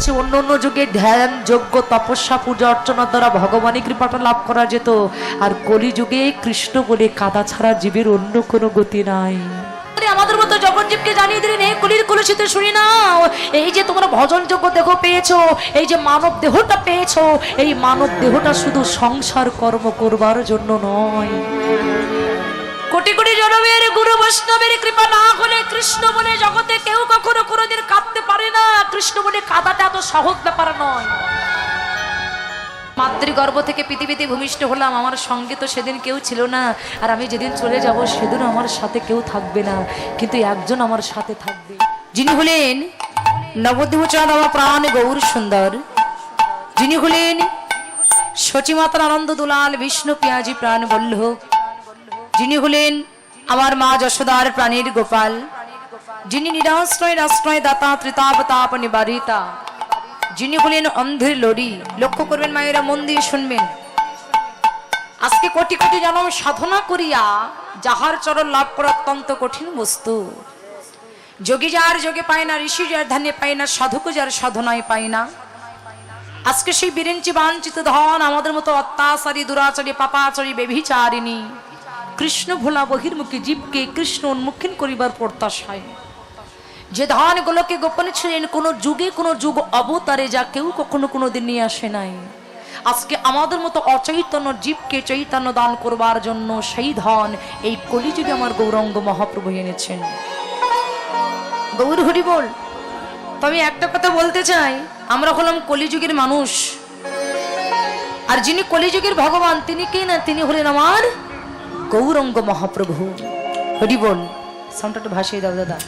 বলছে অন্য অন্য যুগে ধ্যান যজ্ঞ তপস্যা পূজা অর্চনার দ্বারা ভগবানের কৃপাটা লাভ করা যেত, আর কলি যুগে কৃষ্ণ বলে কাদা ছাড়া জীবের অন্য কোনো গতি নাই। আমাদের মতো জগৎ জীবকে জানিয়ে দিলেন, হে কলির কলুষিত শুনি নাও, এই যে তোমরা ভজন যোগ্য দেহ পেয়েছো, এই যে মানব দেহটা পেয়েছো, এই মানব দেহটা শুধু সংসার কর্ম করবার জন্য নয়। কোটি কোটি জনমের গুরু বৈষ্ণবের কৃপা না হলে কৃষ্ণ বলে জগতে কেউ কখনো কোনোদিন কাঁদতে পারে না। কৃষ্ণ বলে কাঁদাটা এত সহজ ব্যাপার নয়। মাতৃগর্ভ থেকে পৃথিবীতে ভূমিষ্ঠ হলাম, আমার সঙ্গে তো সেদিন কেউ ছিল না, আর আমি যেদিন চলে যাব সেদিন আমার সাথে কেউ থাকবে না, কিন্তু একজন আমার সাথে থাকবে, যিনি হলেন নবদ্বীপচাঁদ আমার প্রাণ গৌর সুন্দর, যিনি হলেন সচিমাতার আনন্দ দুলাল বিষ্ণু পিয়াজি প্রাণ বল্লভ, যিনি হলেন আমার মা যশোদার প্রাণীর গোপাল, যিনি নিরাশ্রয় আশ্রয় দাতা ত্রিতাপতাপ নিবারিতা, যিনি হলেন অন্ধের লড়ি। লক্ষ্য করবেন মায়েরা, মন দিয়ে শুনবেন। আজকে কোটি কোটি জনম সাধনা করিয়া যাহার চরণ লাভ করা অত্যন্ত কঠিন বস্তু। যোগী যার যোগে পায় না, ঋষি যার ধ্যানে পায় না, সাধক যার সাধনায় পায় না। আজকে সেই বিরেঞ্চি বাঞ্ছিত ধন আমাদের মতো অত্যাচারী দুরাচারী পাপাচারী বেভিচারিণী কৃষ্ণ ভোলা বহির্মুখী জীবকে কৃষ্ণ উন্মুখীন করিবার প্রত্যাশায় যে ধনগুলোকে গোপনে ছিলেন কোন যুগে কোন যুগ অবতারে যা কেউ কখনো কোনোদিন নিয়ে আসে নাই, আজকে আমাদের মতো অচৈতন্য জীবকে চৈতন্য দান করবার জন্য সেই ধন এই কলিযুগে আমার গৌরাঙ্গ মহাপ্রভু এনেছেন। গৌর হরি বল। তো আমি একটা কথা বলতে চাই, আমরা হলাম কলিযুগের মানুষ, আর যিনি কলিযুগের ভগবান তিনি কে না, তিনি হলেন আমার গৌরাঙ্গ মহাপ্রভু। হরি বল। সাউন্ডটা ভাসিয়ে দাও দাদা।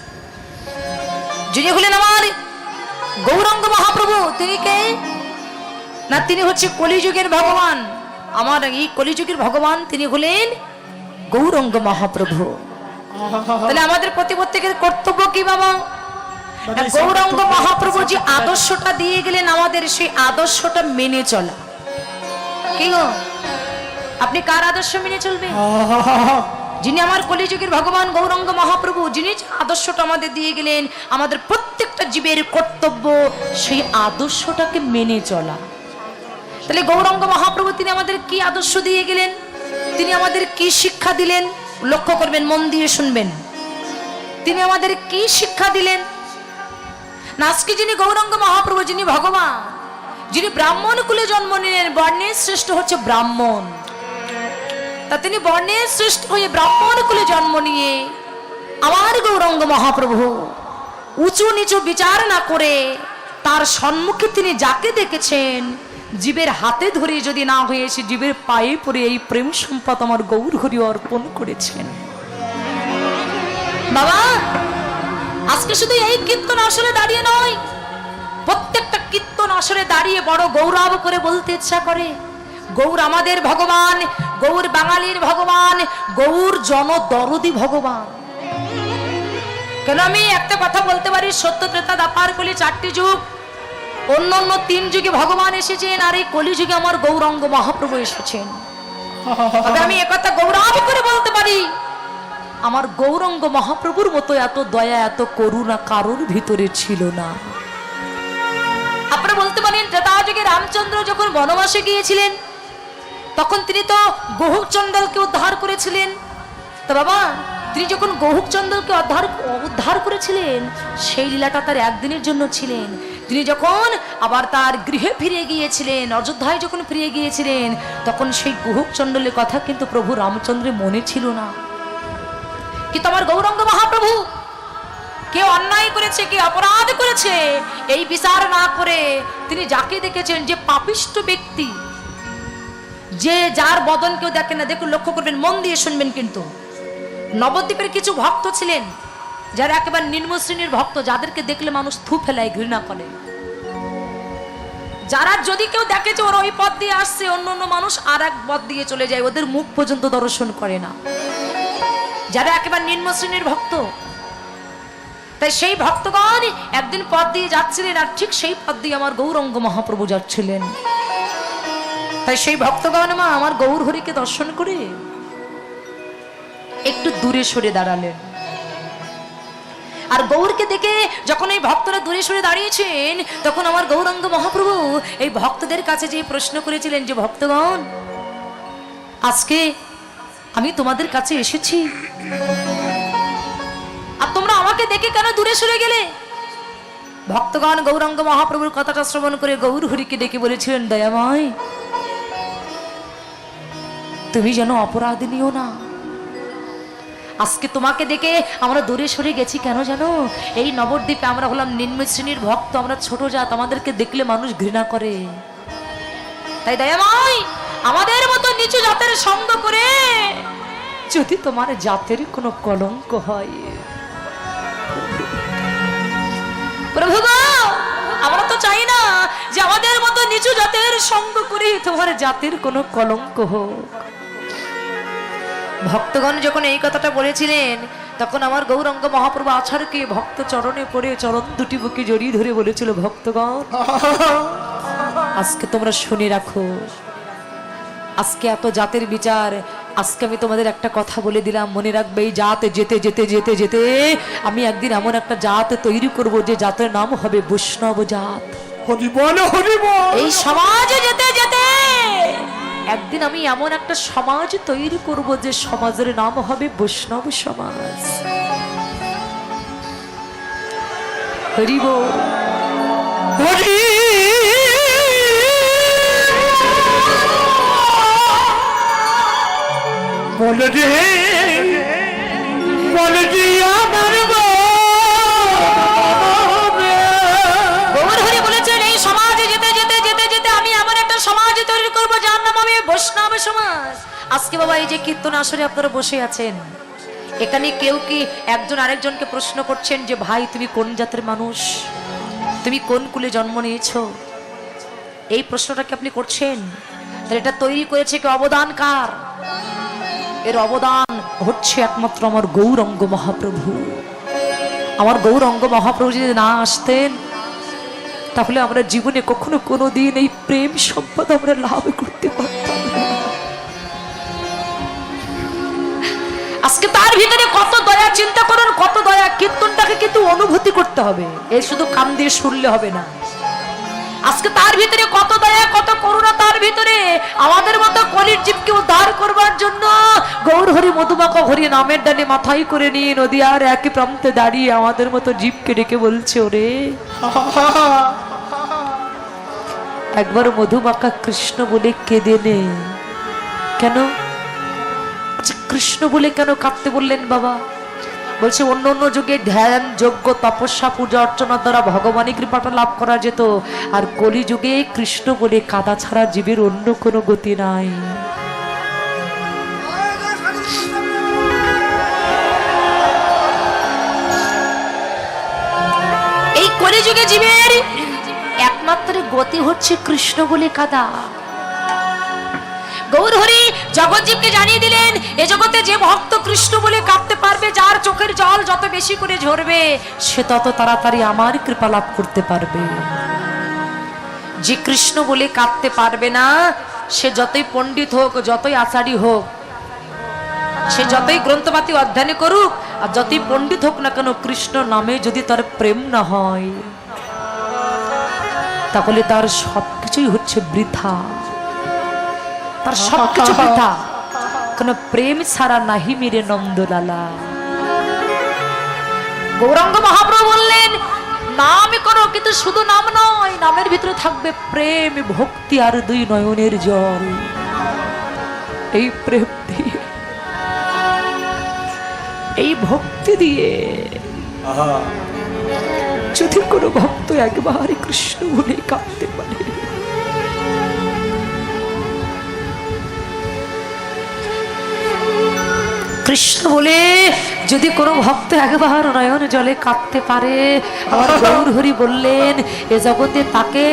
যিনি হলেন আমার গৌরাঙ্গ মহাপ্রভু তিনি কে না, তিনি হচ্ছে কলিযুগের ভগবান। আমার এই কলিযুগের ভগবান তিনি হলেন গৌরাঙ্গ মহাপ্রভু। তাহলে আমাদের প্রত্যেকের কর্তব্য কি বাবা? গৌরাঙ্গ মহাপ্রভু যে আদর্শটা দিয়ে গেলেন আমাদের, সেই আদর্শটা মেনে চলা। কি গো, আপনি কার আদর্শ মেনে চলবেন? যিনি আমার কলিযুগের ভগবান গৌরাঙ্গ মহাপ্রভু, যিনি আদর্শটা আমাদের দিয়ে গেলেন, আমাদের প্রত্যেকটা জীবের কর্তব্য সেই আদর্শটাকে মেনে চলা। তাহলে গৌরাঙ্গ মহাপ্রভু তিনি আমাদের কি আদর্শ দিয়ে গেলেন, তিনি আমাদের কি শিক্ষা দিলেন? লক্ষ্য করবেন, মন দিয়ে শুনবেন। তিনি আমাদের কি শিক্ষা দিলেন না, আজকে যিনি গৌরাঙ্গ মহাপ্রভু, যিনি ভগবান, যিনি ব্রাহ্মণ কুলে জন্ম নিলেন, বর্ণের শ্রেষ্ঠ হচ্ছে ব্রাহ্মণ, তা তিনি বর্ণের শ্রেষ্ঠ হয়ে ব্রাহ্মণ কুলে জন্ম নিয়ে আমার গৌরাঙ্গ মহাপ্রভু উঁচু নিচু বিচার না করে তার সম্মুখে তিনি যাকে দেখেছেন জীবের হাতে ধরে যদি না হয়ে এসে জীবের পায়ে পড়ে এই প্রেম সম্পদ আমার গৌর হরি অর্পণ করেছেন। বাবা, আজকে শুধু এই কীর্তন আসলে দাঁড়িয়ে নয়, প্রত্যেকটা কীর্তন আসলে দাঁড়িয়ে বড় গৌরব করে বলতে ইচ্ছা করে, গৌর আমাদের ভগবান, গৌর বাঙালির ভগবান, গৌর জনদরদি ভগবান। কেন আমি একটা কথা বলতে পারি, সত্য ত্রেতা দ্বাপার কলি চারটি যুগ, অন্য অন্য 3 যুগে ভগবান এসেছেন, আর এই কলিযুগে আমার গৌরাঙ্গ মহাপ্রভু এসেছেন। তবে আমি একথা গৌরব করে বলতে পারি, আমার গৌরাঙ্গ মহাপ্রভুর মতো এত দয়া এত করুণা কারোর ভিতরে ছিল না। আপনারা বলতে পারেন ত্রেতা যুগে রামচন্দ্র যখন বনবাসে গিয়েছিলেন তখন তিনি তো গহুক চণ্ডালকে উদ্ধার করেছিলেন। তো বাবা, তিনি যখন গহুক চণ্ডালকে উদ্ধার করেছিলেন সেই লীলাটা তার একদিনের জন্য ছিলেন। তিনি যখন আবার তার গৃহে ফিরে গিয়েছিলেন, অযোধ্যায় যখন ফিরে গিয়েছিলেন, তখন সেই গহুক চণ্ডালের কথা কিন্তু প্রভু রামচন্দ্রের মনে ছিল না। কিন্তু আমার গৌরাঙ্গ মহাপ্রভু কে অন্যায় করেছে, কে অপরাধ করেছে এই বিচার না করে তিনি যাকে দেখেছেন, যে পাপিষ্ট ব্যক্তি, যে যার বদন কেউ দেখে না, দেখুন লক্ষ্য করবেন, মন দিয়ে শুনবেন। কিন্তু নবদ্বীপের কিছু ভক্ত ছিলেন যারা একেবারে নিম্ন শ্রেণীর ভক্ত, যাদেরকে দেখলে মানুষ থু ফেলায়, ঘৃণা করে, যারা যদি কেউ দেখে যে ওরা ওই পথ দিয়ে আসছে, অন্য অন্য মানুষ আর এক পথ দিয়ে চলে যায়, ওদের মুখ পর্যন্ত দর্শন করে না, যারা একেবারে নিম্ন শ্রেণীর ভক্ত। তাই সেই ভক্তগণ একদিন পথ দিয়ে যাচ্ছিলেন, আর ঠিক সেই পথ দিয়ে আমার গৌরাঙ্গ মহাপ্রভু যাচ্ছিলেন। তাই সেই ভক্তগণ মা আমার গৌর হরিকে দর্শন করে একটু দূরে সরে দাঁড়ালেন। আর গৌরকে দেখে যখন এই ভক্তরা দূরে সরে দাঁড়িয়েছেন, তখন আমার গৌরাঙ্গ মহাপ্রভু এই ভক্তদের কাছে যে প্রশ্ন করেছিলেন যে ভক্তগণ, আজকে আমি তোমাদের কাছে এসেছি, আর তোমরা আমাকে দেখে কেন দূরে সরে গেলে? ভক্তগণ গৌরাঙ্গ মহাপ্রভুর কথাটা শ্রবণ করে গৌর হরিকে ডেকে বলেছিলেন, দয়াময়, তুমি যেন অপরাধ নিও না। আজকে তোমাকে দেখে আমরা দূরে সরে গেছি কেন জানো? এই নবদ্বীপে আমরা হলাম নিম্ন শ্রেণীর ভক্ত, আমরা ছোট জাত, আমাদেরকে দেখলে মানুষ ঘৃণা করে। তাই দয়াময়, আমাদের মতো নিচু জাতের সঙ্গ করে যদি তোমার জাতের কোনো কলঙ্ক হয়, প্রভু গো, আমরা তো চাই না যে আমাদের মতো নিচু জাতের সঙ্গ করে তোমার জাতের কোনো কলঙ্ক হোক। ভক্তগণ যখন এই কথাটা বলেছিলেন, তখন আমার গৌরাঙ্গ মহাপ্রভু আছাড়কে ভক্ত চরণে পড়ে চরণ দুটি বুকে জড়িয়ে ধরে বলেছিল, ভক্তগণ, আজকে তোমরা শুনে রাখো, আজকে এত জাতের বিচার, আজকে আমি তোমাদের একটা কথা বলে দিলাম, মনে রাখবে, এই জাত যেতে যেতে যেতে যেতে আমি একদিন এমন একটা জাত তৈরি করব যে জাতের নাম হবে বৈষ্ণব জাত। এই সমাজে যেতে যেতে একদিন আমি এমন একটা সমাজ তৈরি করব যে সমাজের নাম হবে বৈষ্ণব সমাজ। হরি বল, হরি বলে রে, বলে রে আমার গৌর হরি বলেছেন, এই সমাজে যেতে যেতে যেতে যেতে আমি এমন একটা সমাজ তৈরি করব যার নাম হবে বৈষ্ণব সমাজ। আজকে বাবা এই যে কীর্তন আসরে আপনারা বসে আছেন, এখানে কেউ কি একজন আরেকজনকে প্রশ্ন করছেন যে ভাই তুমি কোন জাতের মানুষ, তুমি কোন কুলে জন্ম নিয়েছো? এই প্রশ্নটা কি আপনি করছেন? তাহলে এটা তৈরি করেছে কি, অবদান কার? এর অবদান হচ্ছে একমাত্র আমার গৌরাঙ্গ মহাপ্রভু। আমার গৌরাঙ্গ মহাপ্রভু যদি না আসতেন, তাহলে আমরা জীবনে কখনো কোনোদিন এই প্রেম সম্পদ আমরা লাভ করতে পারতাম না। আজকে তার ভিতরে কত দয়া, চিন্তা করুন কত দয়া। কীর্তনটাকে কিন্তু অনুভূতি করতে হবে, এর শুধু কান দিয়ে শুনলে হবে না। আজকে তার ভিতরে কত দয়া, কত করুণা, তার ভিতরে আমাদের মতো কলির জীবকে উদ্ধার করবার জন্য গৌর হরি মধুমাখা হরি নামের ডানে মাথায় করে নিয়ে নদীয়ার একই প্রান্তে দাঁড়িয়ে আমাদের মতো জীবকে ডেকে বলছে, ওরে একবার মধুমাখা কৃষ্ণ বলে কেঁদে নে। কেন? আচ্ছা, কৃষ্ণ বলে কেন কাঁদতে বললেন বাবা? বলছে অন্য অন্য যুগে ধ্যান, যজ্ঞ, তপস্যা, পূজা অর্চনার দ্বারা ভগবানের কৃপাটা লাভ করা যেত, আর কলি যুগে কৃষ্ণ বলে কাদা ছাড়া জীবের অন্য কোনো গতি নাই। এই কলি যুগে জীবের একমাত্র গতি হচ্ছে কৃষ্ণ বলে কাদা। গৌর হরি জগৎজীবকে জানিয়ে দিলেন, এ জগতে যে ভক্ত কৃষ্ণ বলে কাঁদতে পারবে, যার চোখের জল যত বেশি করে ঝরবে, সে তত তাড়াতাড়ি আমার কৃপা লাভ করতে পারবে। যে কৃষ্ণ বলে কাঁদতে পারবে না, সে যতই পণ্ডিত হোক, যতই আচারী হোক, সে যতই গ্রন্থপাতি অধ্যয়ন করুক, আর যতই পণ্ডিত হোক না কেন, কৃষ্ণ নামে যদি তার প্রেম না হয়, তাহলে তার সবকিছুই হচ্ছে বৃথা, তার সবকিছু বৃথা। কোন প্রেম ছাড়া নাহি মেরে নন্দলালা। গৌরাঙ্গ মহাপ্রভু বললেন, নাম করো, কিন্তু শুধু নাম নয়, নামের ভিতরে থাকবে প্রেম, ভক্তি আর দুই নয়নের জল। এই প্রেম দিয়ে, এই ভক্তি দিয়ে যদি কোনো ভক্ত একবার কৃষ্ণ বলে কাঁদতে পারে, কৃষ্ণ বলে যদি কোনো ভক্ত একবার নয়ন জলে কাঁদতে পারে, আমার গৌর হরি বললেন, এ জগতে তাকে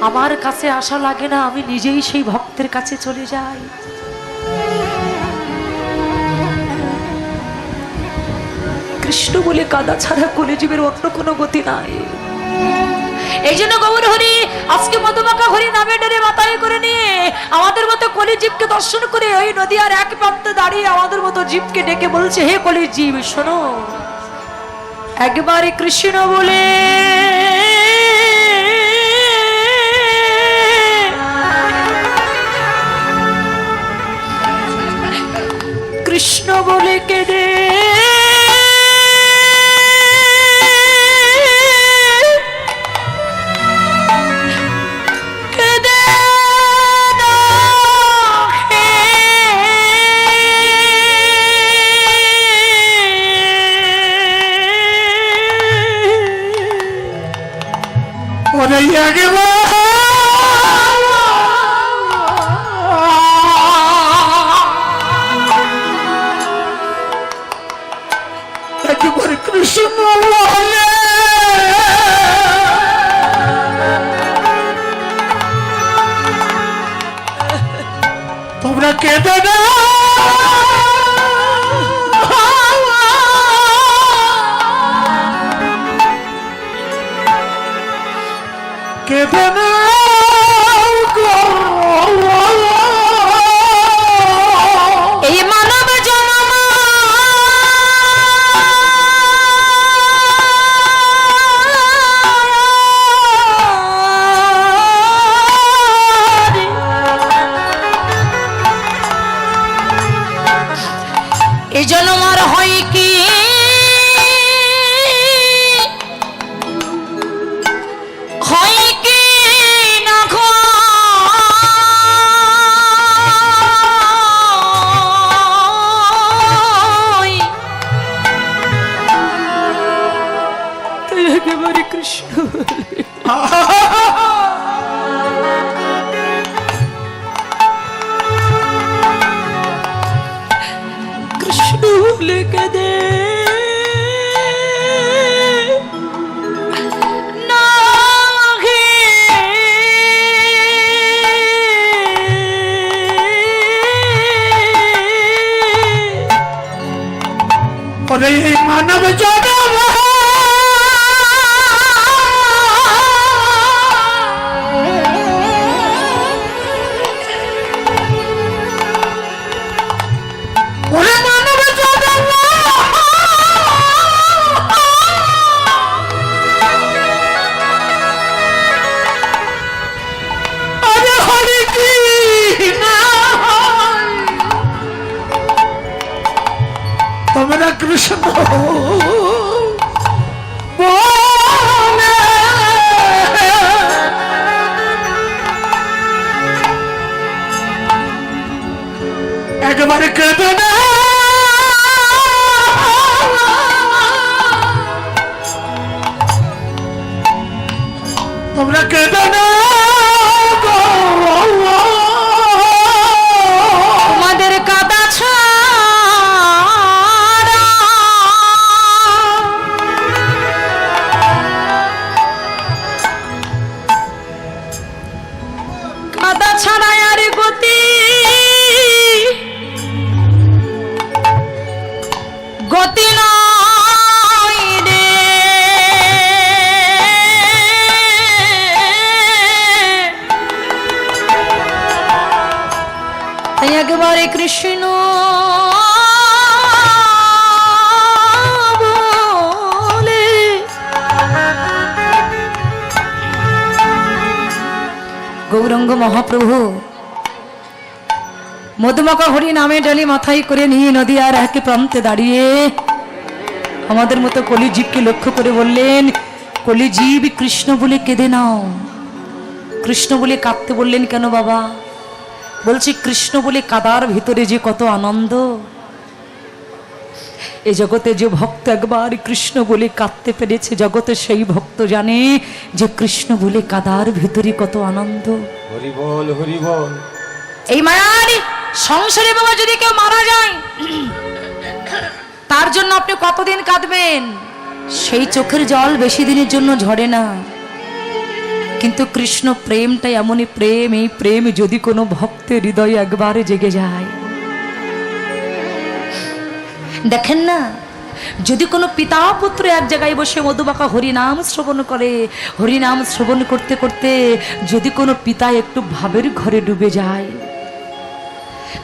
আমার কাছে আসা লাগে না, আমি নিজেই সেই ভক্তের কাছে চলে যাই। কৃষ্ণ বলে কাদা ছাড়া কলিযুগের অন্য কোনো গতি নাই। এই জন্য গৌর হরি আজকে মধুমাখা হরি নামে ডেরে মাথায় করে নিয়ে আমাদের মতো কলি জীবকে দর্শন করে ওই নদীয়ার এক প্রান্তে দাঁড়িয়ে আমাদের মতো জীবকে ডেকে বলছে, হে কলি জীব শোনো, একবারে কৃষ্ণ বলে কৃষ্ণ বলে কেঁদে একেবারে কৃষ্ণ তোমরা কেঁদে না কেঁদে না এই মানব জন্ম এই জন্ম আর হয় কি হয় কি না হয় তুই একেবারে কৃষ্ণ কৃষ্ণ বলে কেঁদে মানব জন্ম মানব জন্ম আরে হরে কি না তোমরা কৃষ্ণ বলে একবারে কেঁদে না তোমরা কেঁদে না তোমাদের কাদা কাদা ছাড়া আর গতি গতি নয় রে তাই একেবারে কৃষ্ণ বলে গৌরাঙ্গ মহাপ্রভু মধুমাখা হরি নামে ডালি মাথায় করে নিয়ে নদী আর এক প্রান্তে দাঁড়িয়ে আমাদের মতো কলিজীবকে লক্ষ্য করে বললেন, কলিজীব কৃষ্ণ বলে কেঁদে নাও। কৃষ্ণ বলে কাঁদতে বললেন কেন বাবা? বলছি কৃষ্ণ বলে কাদার ভিতরে যে কত আনন্দ। এই জগতে যে ভক্ত একবার কৃষ্ণ বলে কাঁদতে পেরেছে, জগতে সেই ভক্ত জানে যে কৃষ্ণ বলে কাদার ভিতরে কত আনন্দ। হরি বল হরি বল। এই মায়ার সংসারে বাবা যদি কেউ মারা যায় তার জন্য আপনি কতদিন কাঁদবেন? সেই চোখের জল বেশি দিনের জন্য ঝরে না। কিন্তু কৃষ্ণ প্রেমটা এমনই প্রেম, এই প্রেম যদি কোনো ভক্তের হৃদয়ে একবারে জেগে যায়, দেখেন না, যদি কোনো পিতা পুত্র এক জায়গায় বসে মধুমাখা হরিনাম শ্রবণ করে, হরিনাম শ্রবণ করতে করতে যদি কোনো পিতা একটু ভাবের ঘরে ডুবে যায়,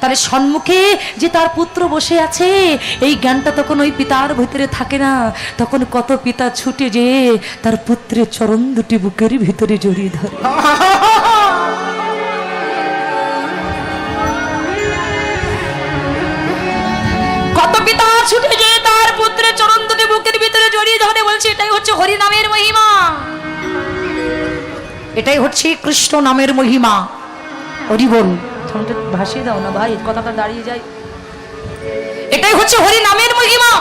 তার সম্মুখে যে তার পুত্র বসে আছে এই জ্ঞানটা তখন ওই পিতার ভিতরে থাকে না। তখন কত পিতা ছুটে যেয়ে তার পুত্রের চরণ দুটি বুকের ভিতরে জড়িয়ে ধরে। কত পিতা ছুটে যেয়ে তার পুত্রের চরণ দুটি বুকের ভিতরে জড়িয়ে ধরে, বলছে এটাই হচ্ছে হরি নামের মহিমা, এটাই হচ্ছে কৃষ্ণ নামের মহিমা। হরি বল, ভাসিয়ে দাও না ভাই, কথাটা দাঁড়িয়ে যায়। এটাই হচ্ছে হরি নামের মহিমা।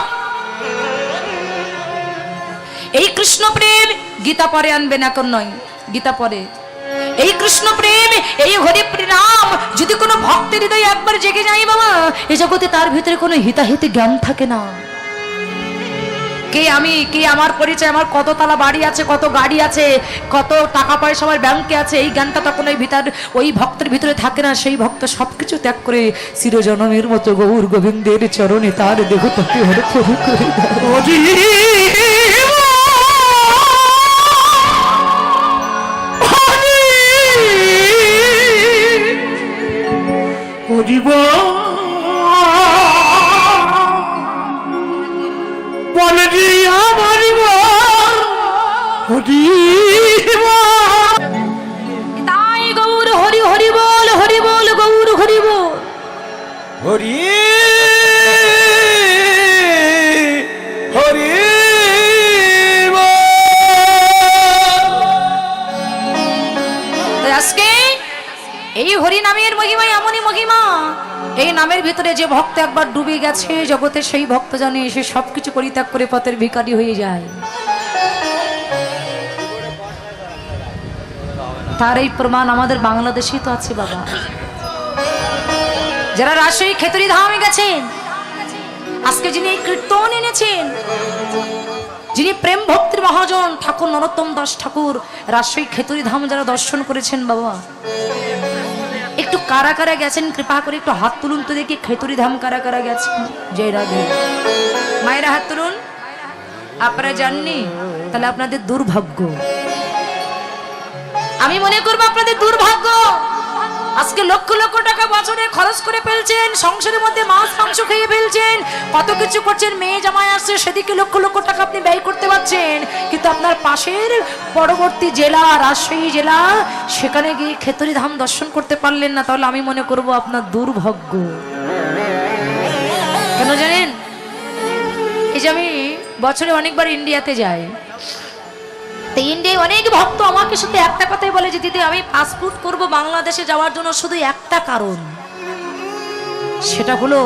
এই কৃষ্ণ প্রেম গীতা পরে আনবেন, এখন নয়, গীতা পরে। এই কৃষ্ণ প্রেম, এই হরি নাম যদি কোনো ভক্তের হৃদয়ে একবার জেগে যায় বাবা, এই জগতে তার ভিতরে কোনো হিতাহিতি জ্ঞান থাকে না। কে আমি, কে আমার পরিচয়, আমার কত তালা বাড়ি আছে, কত গাড়ি আছে, কত টাকা পয়সা আমার ব্যাংকে আছে, এই জ্ঞানটা তখন ওই ভক্তের ভিতরে থাকে না। সেই ভক্ত সবকিছু ত্যাগ করে চিরজনমের মতো গৌর গোবিন্দের চরণে তার দেহটাকে হরি করে তাই গৌর হরি হরি বল, হরি বল গৌর হরি বল। হরি হরি আজকে এই হরি নামের মহিমা এমনই মহিমা, এই নামের ভিতরে যে ভক্ত একবার ডুবে গেছে জগতে, সেই ভক্ত জানে সে সবকিছু পরিত্যাগ করে পথের ভিখারি হয়ে যায়। তার এই প্রমাণ আমাদের বাংলাদেশেই তো আছে বাবা। যারা রাজশাহী খেতড়ি ধামে গেছেন, আজকে যিনি এই কীর্তন এনেছেন, যিনি প্রেম ভক্তির মহাজন ঠাকুর নরোত্তম দাস ঠাকুর, রাজশাহী খেতড়ি ধাম যারা দর্শন করেছেন বাবা, একটু কারা কারা গেছেন কৃপা করে একটু হাত তুলুন তো দেখি, খেতড়ি ধাম কারা কারা গেছেন। জয় রাধে, মায়েরা হাত তুলুন। আপনারা জাননি, তাহলে আপনাদের দুর্ভাগ্য। আমি মনে করবো আপনাদের দুর্ভাগ্য। আজকে লক্ষ লক্ষ টাকা বছরে খরচ করে ফেলছেন, সংসারের মধ্যে মাছ মাংস খেয়ে ফেলছেন, কত কিছু করছেন, মেয়ে জামাই আসছে সেদিকে লক্ষ লক্ষ টাকা আপনি ব্যয় করতে পারছেন, কিন্তু আপনার পাশের পরবর্তী জেলা রাজশাহী জেলা, সেখানে গিয়ে খেতড়ি ধাম দর্শন করতে পারলেন না। তাহলে আমি মনে করব আপনার দুর্ভাগ্য। কেন জানেন? এই যে আমি বছরে অনেকবার ইন্ডিয়াতে যাই, ইন্ডিয়ায় অনেক ভক্ত আমাকে শুধু একটা কথাই বলে যে দিদি আমি পাসপোর্ট করব বাংলাদেশে যাওয়ার জন্য, শুধু একটা কারণ, সেটা হলো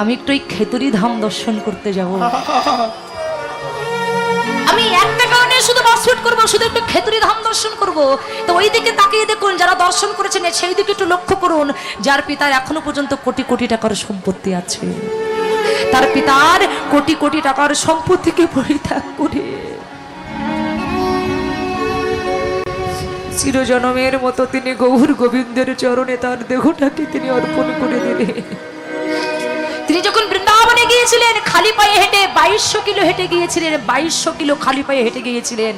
আমি একটু এই খেতড়ি ধাম দর্শন করতে যাব। আমি একটা কারণে শুধু পাসপোর্ট করব, শুধু একটু খেতড়ি ধাম দর্শন করব। তো ওই দিকে তাকিয়ে দেখুন, যারা দর্শন করেছেন সেই দিকে একটু লক্ষ্য করুন, যার পিতার এখনো পর্যন্ত কোটি কোটি টাকার সম্পত্তি আছে, তার পিতার কোটি কোটি টাকার সম্পত্তিকে পরিত্যাগ করে চিরজনমের মতো তিনি গৌর গোবিন্দের চরণে তার দেহটাকে তিনি অর্পণ করে দিলেন। তিনি যখন বৃন্দাবনে গিয়েছিলেন খালি পায়ে হেঁটে 2200 কিলো হেঁটে গিয়েছিলেন, 2200 কিলো খালি পায়ে হেঁটে গিয়েছিলেন।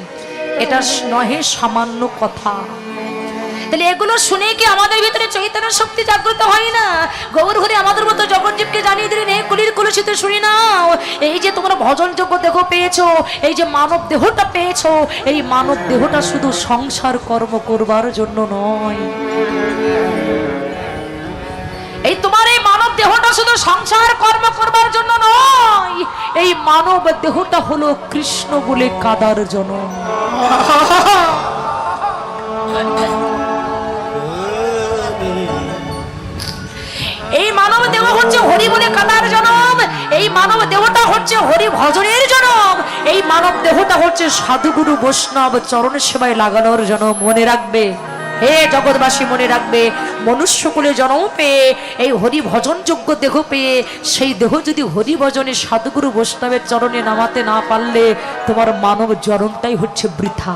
এটা নহে সামান্য কথা। তাহলে এগুলো শুনে কি আমাদের ভিতরে চৈতন্য শক্তি জাগ্রত হয় না? গৌর হরি আমাদের মতো জগৎজীবকে জানিয়ে দিলেন, এই কলির কলুষিতে শুনি নাও, এই যে তোমরা ভজনযোগ্য দেহ পেয়েছো, এই যে মানব দেহটা পেয়েছো, এই মানব দেহটা শুধু সংসার কর্ম করবার জন্য নয়। এই তোমার এই মানব দেহটা শুধু সংসার কর্ম করবার জন্য নয়, এই মানব দেহটা হলো কৃষ্ণ বলে কাদার জন্য। এই মানব দেহ হচ্ছে হরি বলে কাদার জনম, এই মানব দেহটা হচ্ছে হরি ভজনের জনম, এই মানব দেহটা হচ্ছে সাধুগুরু বৈষ্ণব চরণ সেবায় লাগানোর জনম। মনে রাখবে হে জগৎবাসী, মনে রাখবে, মনুষ্যকুলে জন্ম পেয়ে এই হরি ভজন যোগ্য দেহ পেয়ে সেই দেহ যদি হরি ভজনে সাধুগুরু বৈষ্ণবের চরণে নামাতে না পারলে তোমার মানব জনমটাই হচ্ছে বৃথা।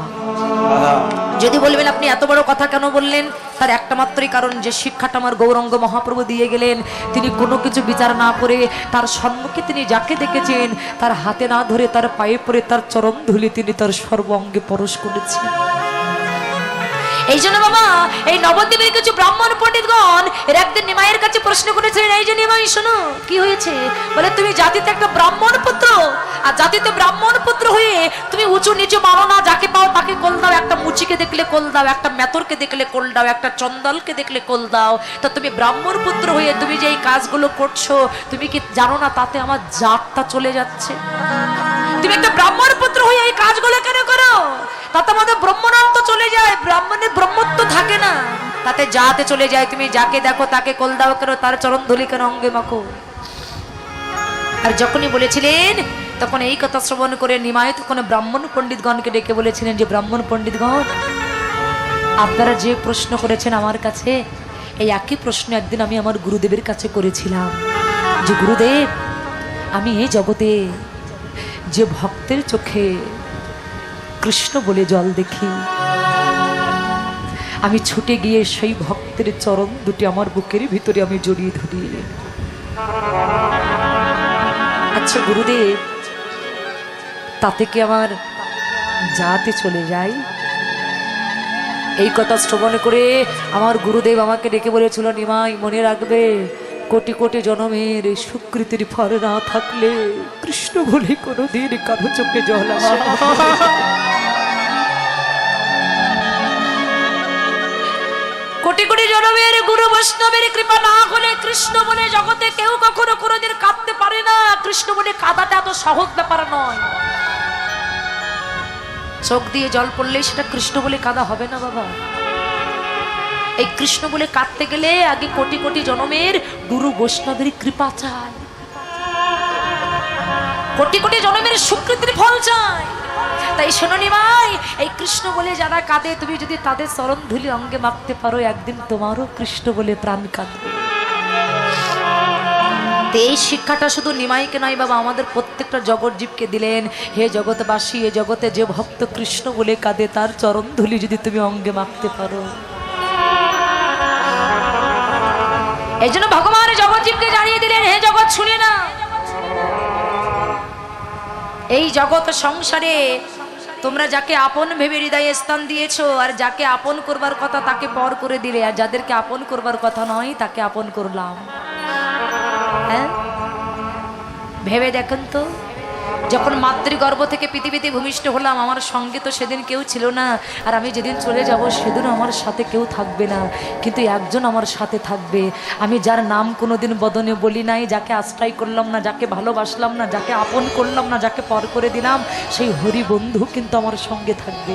যদি বলবেন আপনি এত বড় কথা কেন বললেন, তার একটা মাত্রই কারণ, যে শিক্ষাটা আমার গৌরাঙ্গ মহাপ্রভু দিয়ে গেলেন, তিনি কোনো কিছু বিচার না করে তার সম্মুখে তিনি যাকে দেখেছেন তার হাতে না ধরে তার পায়ে পড়ে তার চরণ ধুলি তিনি তার সর্ব অঙ্গে পরশ করেছেন। এই জন্য বাবা এই নবদ্বীপের কিছু ব্রাহ্মণ পণ্ডিতগণ এর একদিন নিমাইয়ের কাছে প্রশ্ন করেছিলেন, এই যে নিমাই শোনো কি হয়েছে? বলে তুমি জাতিতে একটা ব্রাহ্মণ পুত্র, আর জাতিতে ব্রাহ্মণ পুত্র হয়ে তুমি উঁচু নিচু মানো না, যাকে পাও তাকে কোল দাও, একটা মুচিকে দেখলে কোল দাও, একটা মেতরকে দেখলে কোল দাও, একটা চন্দলকে দেখলে কোল দাও। তা তুমি ব্রাহ্মণ পুত্র হয়ে তুমি যে এই কাজগুলো করছো, তুমি কি জানো না তাতে আমার জাতটা চলে যাচ্ছে? তুমি একটা ব্রাহ্মণ পুত্র হয়ে এই কাজগুলো কেন করো? তাতে আমাদের ব্রহ্মণত্ব চলে যায়, ব্রাহ্মণের ব্রহ্মত্ব থাকে না, তাতে জাতে চলে যায়। তুমি যাকে দেখো তাকে কোল দাও কেন, তার চরণ ধুলি কেন অঙ্গে মাখো? আর যখনই বলেছিলেন তখন এই কথা শ্রবণ করে নিমাই তখন ব্রাহ্মণ পণ্ডিতগণকে ডেকে বলেছিলেন যে ব্রাহ্মণ পণ্ডিতগণ, আপনারা যে প্রশ্ন করেছেন আমার কাছে, এই একই প্রশ্ন একদিন আমি আমার গুরুদেবের কাছে করেছিলাম যে গুরুদেব, আমি এই জগতে যে ভক্তের চোখে কৃষ্ণ বলে জল দেখি, আমি ছুটে গিয়ে সেই ভক্তের চরণ দুটি আমার বুকের ভিতরে আমি জড়িয়ে ধরি। আচ্ছা গুরুদেব, তাতে কি আমার জাতে চলে যায়? এই কথা শ্রবণ করে আমার গুরুদেব আমাকে ডেকে বলেছিল, নিমাই মনে রাখবে, কোটি কোটি জনমের সুকৃতির ফল না থাকলে কৃষ্ণ বলে কোনোদিন কারো চোখে জল আসে না। কোটি কোটি জনমের গুরু বৈষ্ণবের কৃপা না হলে কৃষ্ণ বলে জগতে কেউ কখনো কোনোদিন কাঁদতে পারে না। কৃষ্ণ বলে কাঁদাটা এত সহজ ব্যাপার নয়। চোখ দিয়ে জল পড়লেই সেটা কৃষ্ণ বলে কাঁদা হবে না বাবা। এই কৃষ্ণ বলে কাঁদতে গেলে আগে কোটি কোটি জনমের গুরু বৈষ্ণবের কৃপা চাই, কোটি কোটি জনমের সুকৃতির ফল চাই। তাই শোনো নিমাই, এই কৃষ্ণ বলে যারা কাঁদে, তুমি যদি তাদের চরণ ধুলি অঙ্গে মাখতে পারো, একদিন তোমারও কৃষ্ণ বলে প্রাণ কাঁদবে। এই শিক্ষাটা শুধু নিমাইকে নয় বাবা, আমাদের প্রত্যেকটা জগৎ জীবকে দিলেন। হে জগৎবাসী, এ জগতে যে ভক্ত কৃষ্ণ বলে কাঁদে, তার চরণ ধুলি যদি তুমি অঙ্গে মাখতে পারো, এই জন্য ভগবান জগৎ জীবকে জানিয়ে দিলেন, হে জগৎ শুনে না, এই জগৎ সংসারে তোমরা যাকে আপন ভেবে হৃদয়ে স্থান দিয়েছো, আর যাকে আপন করবার কথা তাকে পর করে দিলে, আর যাদেরকে আপন করবার কথা নয় তাকে আপন করলাম। হ্যাঁ, ভেবে দেখেন তো, যখন মাতৃগর্ভ থেকে পৃথিবীতে ভূমিষ্ঠ হলাম, আমার সঙ্গে তো সেদিন কেউ ছিল না, আর আমি যেদিন চলে যাব সেদিন আমার সাথে কেউ থাকবে না, কিন্তু একজন আমার সাথে থাকবে। আমি যার নাম কোনোদিন বদনে বলি নাই, যাকে আশ্রয় করলাম না, যাকে ভালোবাসলাম না, যাকে আপন করলাম না, যাকে পর করে দিলাম, সেই হরি বন্ধু কিন্তু আমার সঙ্গে থাকবে।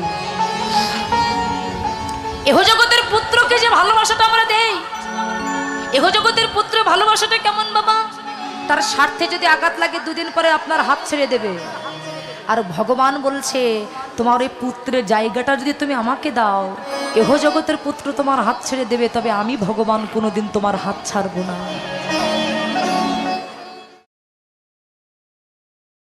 এহ জগতের পুত্রকে যে ভালোবাসাটা আমরা দেই, এহ জগতের পুত্র ভালোবাসাটা কেমন বাবা? তার স্বার্থে যদি আঘাত লাগে দুদিন পরে আপনার হাত ছেড়ে দেবে। আর ভগবান বলছে, তোমার ওই পুত্রের জায়গাটা যদি তুমি আমাকে দাও, এহ জগতের পুত্র তোমার হাত ছেড়ে দেবে, তবে আমি ভগবান কোনোদিন তোমার হাত ছাড়বো না।